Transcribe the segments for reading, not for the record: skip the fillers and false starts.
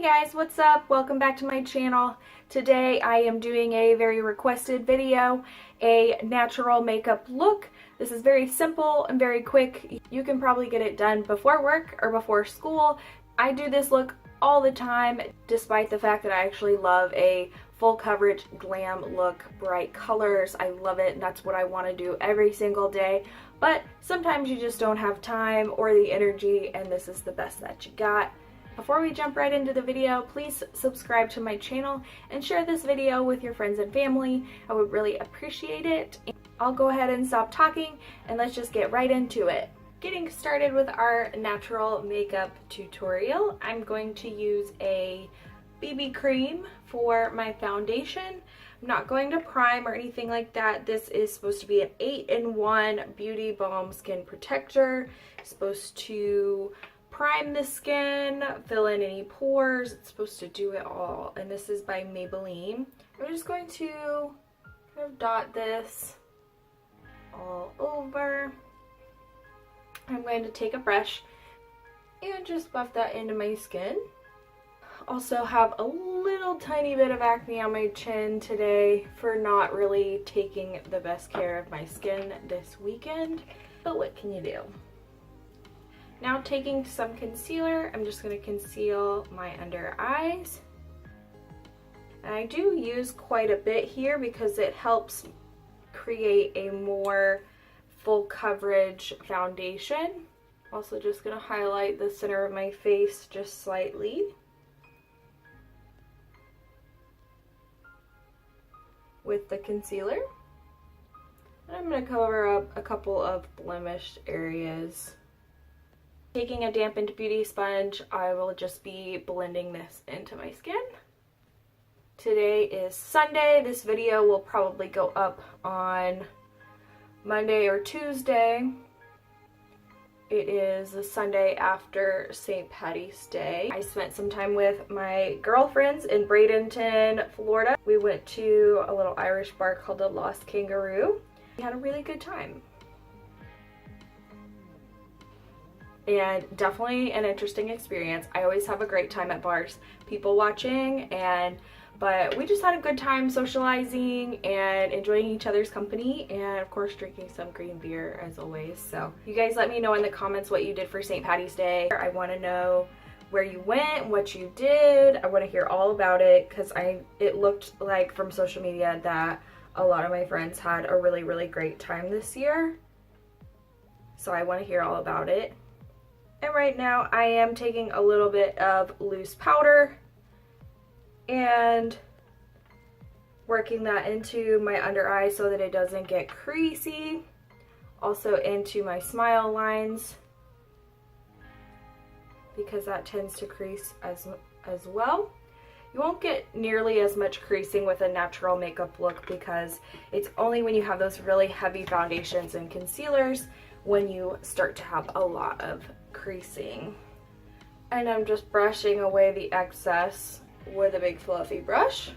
guys, what's up? Welcome back to my channel. Today I am doing a very requested video, a natural makeup look. This is very simple and very quick. You can probably get it done before work or before school. I do this look all the time, despite the fact that I actually love a full coverage glam look, bright colors. I love it and that's what I want to do every single day. But sometimes you just don't have time or the energy, and this is the best that you got. Before we jump right into the video, please subscribe to my channel and share this video with your friends and family. I would really appreciate it. I'll go ahead and stop talking and let's just get right into it. Getting started with our natural makeup tutorial, I'm going to use a BB cream for my foundation. I'm not going to prime or anything like that. This is supposed to be an 8-in-1 Beauty Balm Skin Protector. It's supposed to prime the skin, fill in any pores. It's supposed to do it all. And this is by Maybelline. I'm just going to kind of dot this all over. I'm going to take a brush and just buff that into my skin. Also have a little tiny bit of acne on my chin today for not really taking the best care of my skin this weekend, but what can you do? Now taking some concealer, I'm just going to conceal my under eyes. And I do use quite a bit here because it helps create a more full coverage foundation. Also just going to highlight the center of my face just slightly. With the concealer. And I'm going to cover up a couple of blemished areas. Taking a dampened beauty sponge, I will just be blending this into my skin. Today is Sunday. This video will probably go up on Monday or Tuesday. It is the Sunday after St. Patty's Day. I spent some time with my girlfriends in Bradenton, Florida. We went to a little Irish bar called the Lost Kangaroo. We had a really good time. And definitely an interesting experience. I always have a great time at bars, people watching, but we just had a good time socializing and enjoying each other's company, and of course drinking some green beer as always. So you guys let me know in the comments what you did for St. Patty's Day. I want to know where you went, what you did. I want to hear all about it because it looked like from social media that a lot of my friends had a really great time this year. So I want to hear all about it. And right now I am taking a little bit of loose powder and working that into my under eye so that it doesn't get creasy. Also into my smile lines because that tends to crease as well. You won't get nearly as much creasing with a natural makeup look because it's only when you have those really heavy foundations and concealers when you start to have a lot of creasing. And I'm just brushing away the excess with a big fluffy brush.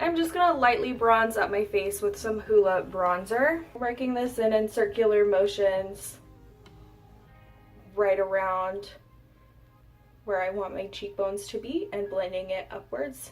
I'm just gonna lightly bronze up my face with some Hoola bronzer. Working this in circular motions right around where I want my cheekbones to be and blending it upwards.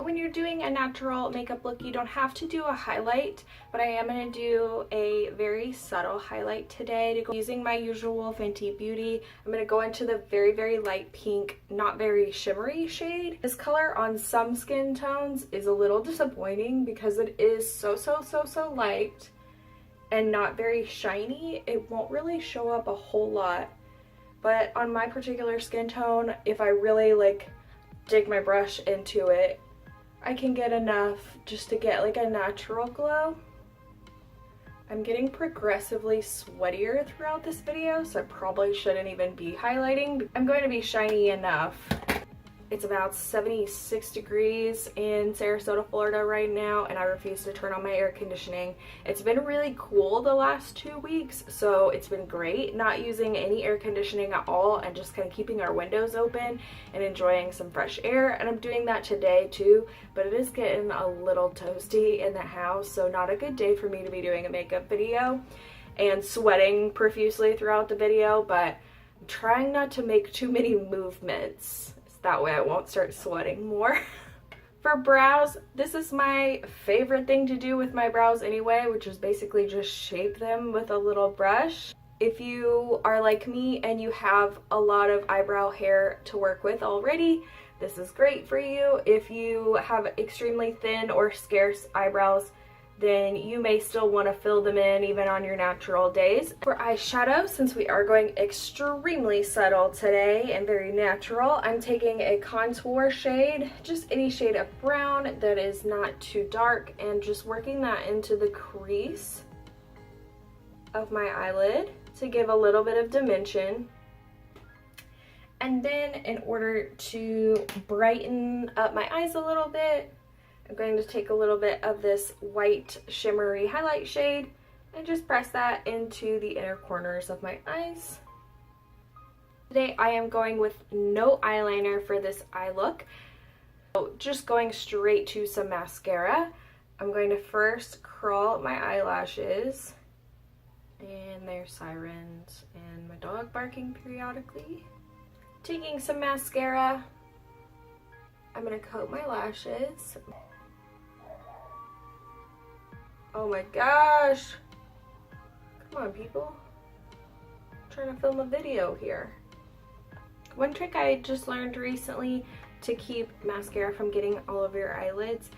When you're doing a natural makeup look, you don't have to do a highlight, but I am going to do a very subtle highlight today. Using my usual Fenty Beauty, I'm going to go into the very light pink, not very shimmery shade. This color on some skin tones is a little disappointing because it is so light and not very shiny. It won't really show up a whole lot, but on my particular skin tone, if I really dig my brush into it, I can get enough just to get like a natural glow. I'm getting progressively sweatier throughout this video, so I probably shouldn't even be highlighting. I'm going to be shiny enough. It's about 76 degrees in Sarasota, Florida right now, and I refuse to turn on my air conditioning. It's been really cool the last 2 weeks, so it's been great not using any air conditioning at all and just kind of keeping our windows open and enjoying some fresh air. And I'm doing that today too, but it is getting a little toasty in the house, so not a good day for me to be doing a makeup video and sweating profusely throughout the video, but trying not to make too many movements. That way I won't start sweating more. For brows, this is my favorite thing to do with my brows anyway, which is basically just shape them with a little brush. If you are like me and you have a lot of eyebrow hair to work with already, this is great for you. If you have extremely thin or scarce eyebrows, then you may still want to fill them in even on your natural days. For eyeshadow, since we are going extremely subtle today and very natural, I'm taking a contour shade, just any shade of brown that is not too dark, and just working that into the crease of my eyelid to give a little bit of dimension. And then in order to brighten up my eyes a little bit, I'm going to take a little bit of this white shimmery highlight shade and just press that into the inner corners of my eyes. Today I am going with no eyeliner for this eye look. So just going straight to some mascara. I'm going to first curl my eyelashes. And there's sirens and my dog barking periodically. Taking some mascara, I'm going to coat my lashes. Oh my gosh! Come on, people. I'm trying to film a video here. One trick I just learned recently to keep mascara from getting all over your eyelids,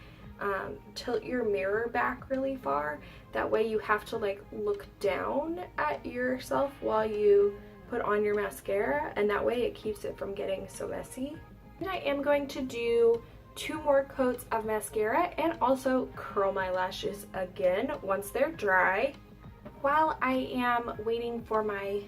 tilt your mirror back really far. That way you have to like look down at yourself while you put on your mascara, and that way it keeps it from getting so messy. And I am going to do 2 more coats of mascara and also curl my lashes again once they're dry. While I am waiting for my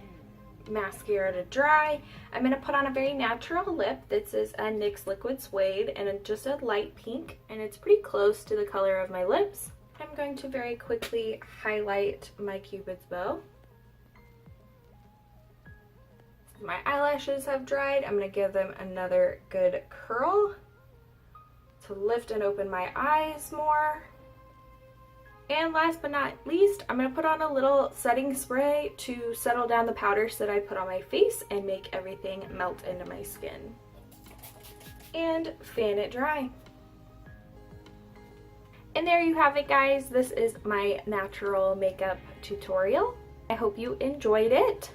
mascara to dry, I'm going to put on a very natural lip. This is a NYX Liquid Suede and just a light pink, and it's pretty close to the color of my lips. I'm going to very quickly highlight my Cupid's bow. My eyelashes have dried. I'm going to give them another good curl to lift and open my eyes more. And last but not least, I'm going to put on a little setting spray to settle down the powders that I put on my face and make everything melt into my skin. And fan it dry. And there you have it, guys. This is my natural makeup tutorial. I hope you enjoyed it.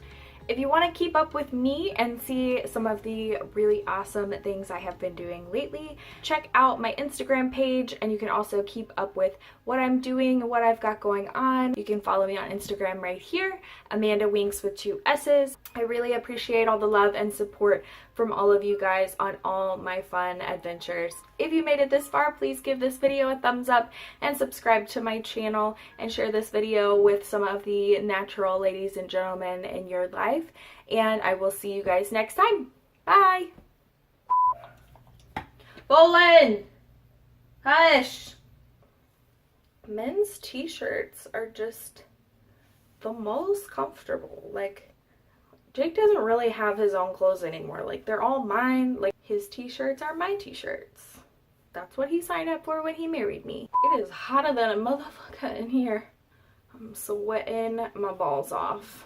If you want to keep up with me and see some of the really awesome things I have been doing lately, check out my Instagram page, and you can also keep up with what I'm doing and what I've got going on. You can follow me on Instagram right here, Amanda Winks with 2 S's. I really appreciate all the love and support from all of you guys on all my fun adventures. If you made it this far, please give this video a thumbs up and subscribe to my channel and share this video with some of the natural ladies and gentlemen in your life. And I will see you guys next time. Bye! Bolin! Hush! Men's t-shirts are just the most comfortable. Like, Jake doesn't really have his own clothes anymore. Like, they're all mine. Like, his t-shirts are my t-shirts. That's what he signed up for when he married me. It is hotter than a motherfucker in here. I'm sweating my balls off.